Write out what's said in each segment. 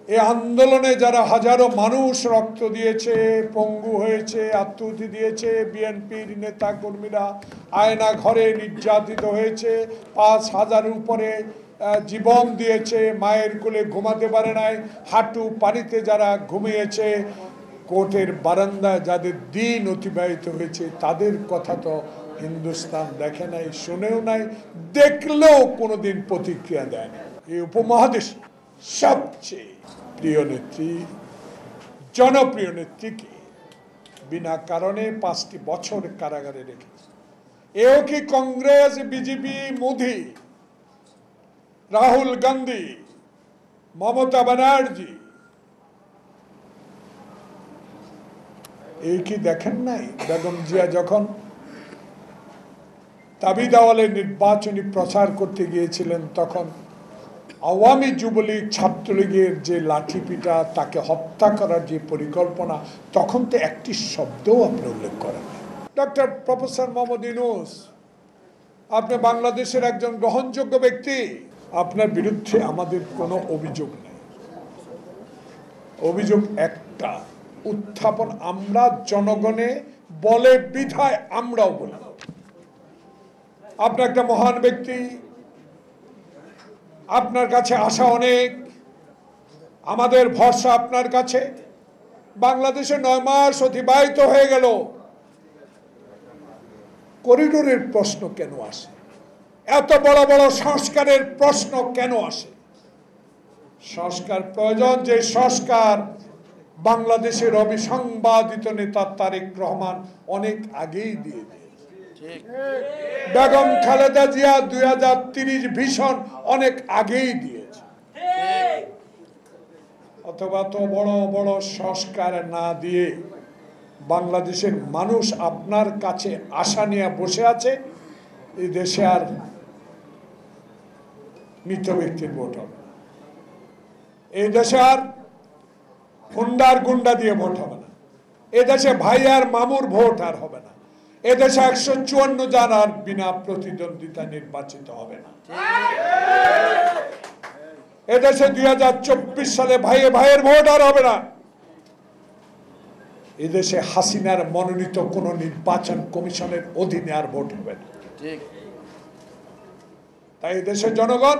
এই আন্দোলনে যারা হাজারো মানুষ রক্ত দিয়েছে, পঙ্গু হয়েছে, আত্মহত্যা দিয়েছে, বিএনপির নেতা কর্মীরা আয়না ঘরে নির্যাতিত হয়েছে, ৫,০০০-এর উপরে জীবন দিয়েছে, মায়ের কোলে ঘুমাতে পারে নাই, হাঁটু পানিতে যারা ঘুমিয়েছে, কোর্টের বারান্দায় যাদের দিন অতিবাহিত হয়েছে, তাদের কথা তো হিন্দুস্তান দেখে নাই, শুনেও নাই, দেখলেও কোনোদিন প্রতিক্রিয়া দেয় না। এই উপমহাদেশ সবচেয়ে প্রিয় নেত্রী, জনপ্রিয় নেত্রীকে বিনা কারণে 5টি বছর কারাগারে রেখেছে। এও কি কংগ্রেস, বিজেপি, মোদি, রাহুল গান্ধী, মমতা ব্যানার্জি এই কি দেখেন নাই? বেগম জিয়া যখন তাবিদ আওয়ালের নির্বাচনী প্রচার করতে গিয়েছিলেন, তখন আওয়ামী যুবলীগ, ছাত্রলীগের যে লাঠিপিটা, তাকে হত্যা করার যে পরিকল্পনা, তখন তো একটি শব্দও আপনি উল্লেখ করেন। ডক্টর প্রফেসর মোহাম্মদ ইউনূস, আপনি বাংলাদেশের একজন গ্রহণযোগ্য ব্যক্তি, আপনার বিরুদ্ধে আমাদের কোনো অভিযোগ নেই। অভিযোগ একটা, উত্থাপন আমরা জনগণে বলে বিধায় আমরাও বলি। আপনি একটা মহান ব্যক্তি, আপনার কাছে আশা অনেক, আমাদের ভরসা আপনার কাছে। বাংলাদেশে 9 মাস অতিবাহিত হয়ে গেল, করিডোরের প্রশ্ন কেন আসে? এত বড় বড় সংস্কারের প্রশ্ন কেন আসে? সংস্কার প্রয়োজন, যে সংস্কার বাংলাদেশের অবিসংবাদিত নেতা তারেক রহমান অনেক আগেই দিয়ে দিয়েছে। বেগম খালেদা জিয়া 2030 ভিশন অনেক আগেই দিয়েছে। অথবা তো বড় বড় সংস্কার না দিয়ে বাংলাদেশের মানুষ আপনার কাছে আশা নিয়ে বসে আছে, এই দেশে আর মৃত ব্যক্তির ভোট হবে, এই দেশে আর হুন্ডার গুন্ডা দিয়ে ভোট হবে না, এদেশে ভাই আর মামুর ভোট আর হবে না, এদেশে 154 জন আর বিনা প্রতিদ্বন্দ্বিতা নির্বাচিত হবে না। এদেশে 2024 সালে ভাইয়ে ভাইয়ের ভোট আর হবে না। এদেশে হাসিনার মনোনীত কোন নির্বাচন কমিশনের অধীনে আর ভোট হবে না। তাই দেশের জনগণ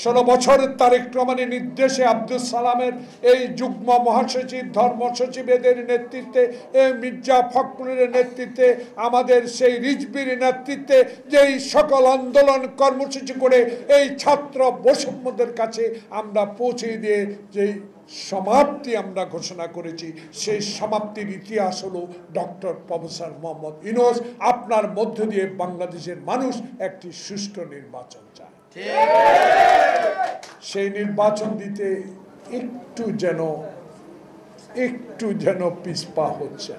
16 বছর তারেক রহমানের নির্দেশে, আব্দুল সালামের এই যুগ্ম মহাসচিব, ধর্ম সচিব এদের নেতৃত্বে, এই মির্জা ফখরুলের নেতৃত্বে, আমাদের সেই রিজভির নেতৃত্বে যেই সকল আন্দোলন কর্মসূচি করে এই ছাত্র বৈষম্যদের কাছে আমরা পৌঁছে দিয়ে যেই সমাপ্তি আমরা ঘোষণা করেছি, সেই সমাপ্তির ইতিহাস হলো ডক্টর প্রফেসর মোহাম্মদ ইউনূস। আপনার মধ্য দিয়ে বাংলাদেশের মানুষ একটি সুষ্ঠু নির্বাচন চায়। সেই নির্বাচন দিতে একটু যেন পিছপা হচ্ছে।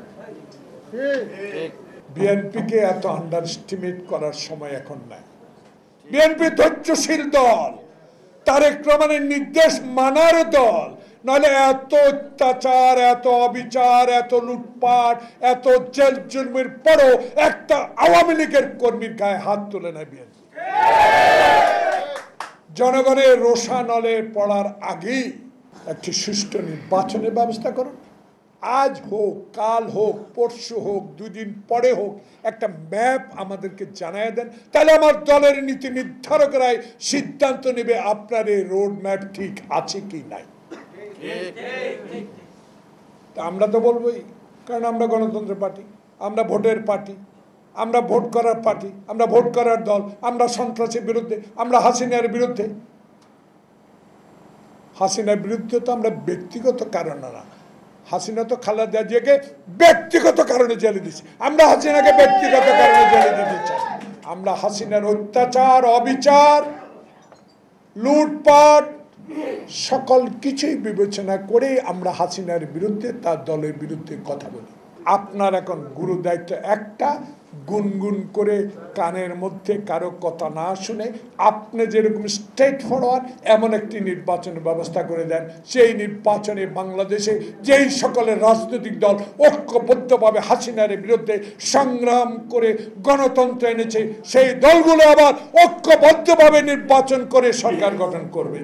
বিএনপিকে এত আন্ডার এস্টিমেট করার সময় এখন নাই। বিএনপি ধৈর্যশীল দল, তারেক রহমানের নির্দেশ মানার দল, নাহলে এত অত্যাচার, এত অবিচার, এত লুটপাট, এত জেল জুলমের পরও একটা আওয়ামী লীগের কর্মীর গায়ে হাত তুলে নেয় বিএনপি। জনগণের রোষানলে পড়ার আগেই একটি সুষ্ঠু নির্বাচনের ব্যবস্থা করুন। আজ হোক, কাল হোক, পরশু হোক, 2 দিন পরে হোক, একটা ম্যাপ আমাদেরকে জানায় দেন, তাহলে আমার দলের নীতি নির্ধারকরাই সিদ্ধান্ত নেবে আপনার এই রোড ম্যাপ ঠিক আছে কি নাই। তা আমরা তো বলবোই, কারণ আমরা গণতন্ত্রের পার্টি, আমরা ভোটের পার্টি, আমরা ভোট করার পার্টি, আমরা ভোট করার দল, আমরা সন্ত্রাসের বিরুদ্ধে, আমরা হাসিনার বিরুদ্ধে। হাসিনার বিরুদ্ধে তো আমরা ব্যক্তিগত কারণে না, হাসিনা তো খালেদা জিয়াকে ব্যক্তিগত কারণে জেলে দিচ্ছি, আমরা হাসিনাকে ব্যক্তিগত কারণে জেলে দিতে চাই। আমরা হাসিনার অত্যাচার, অবিচার, লুটপাট সকল কিছুই বিবেচনা করে আমরা হাসিনার বিরুদ্ধে, তার দলের বিরুদ্ধে কথা বলি। আপনার এখন গুরু দায়িত্ব একটা, গুনগুন করে কানের মধ্যে কারো কথা না শুনে আপনি যেরকম স্ট্রেট ফরওয়ার্ড এমন একটি নির্বাচনের ব্যবস্থা করে দেন, সেই নির্বাচনে বাংলাদেশে যেই সকলের রাজনৈতিক দল ঐক্যবদ্ধভাবে হাসিনার বিরুদ্ধে সংগ্রাম করে গণতন্ত্র এনেছে, সেই দলগুলো আবার ঐক্যবদ্ধভাবে নির্বাচন করে সরকার গঠন করবে।